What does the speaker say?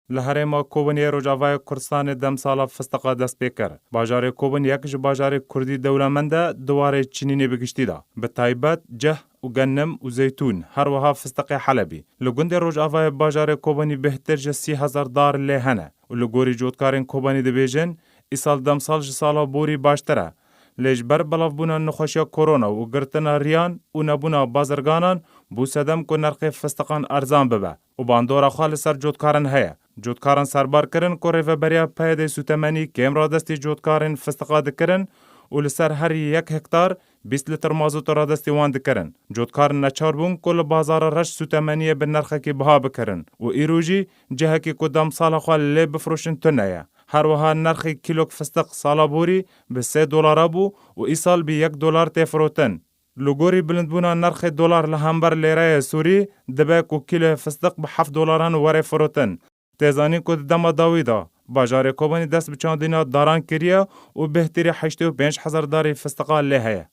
لهرما کوبنی روجاوای کردستان دم سالا فستقا دست پیکر. باجار کوبن یکش باجار کردی دولمنده دواره چینینی بگشتی دا. به تایبت جه و گنم و زیتون هر وها فستق حلبی. لگند روجاوای باجار کوبنی بهتر جه 30,000 دار لهنه. و لگوری جودکارین کوبنی دبیجن ایسال دم سال جسالا بوری باشتره. لیج بر بلاف بونا نخوشیا کرونا و گرتنا ریان و نبونا بازرگانان بو سدم کو نرخ فستقان ارزان ببه و باندورا خال سر جودکارن هیا. جودکارن سربار کرن کو ریوبریا پیده سوتمنی کم را دستی جودکارن فستقا دکرن و لسر هر 1 هکتار 20 لیتر مازوت را دستی وان دکرن. جودکارن نچار بون کل بازار رش سوتمنی به نرخ کی بها بکرن و ایروجی جهه کی کدام سال خال لی بفروشن تنیا. هر وها نرخ کیلوک فستق سالا بوری به $3 بو و ای سال به $1 تفروتن. لگوری بلندبونا نرخ دلار لهمبر لیره سوری دبه کو کیلو فستق به $7 وره فروتن. تیزانی که دم داویدا باجار کوبانی دست بچاندینا داران کریا و بهتری 85,000 داری فستقال لیه.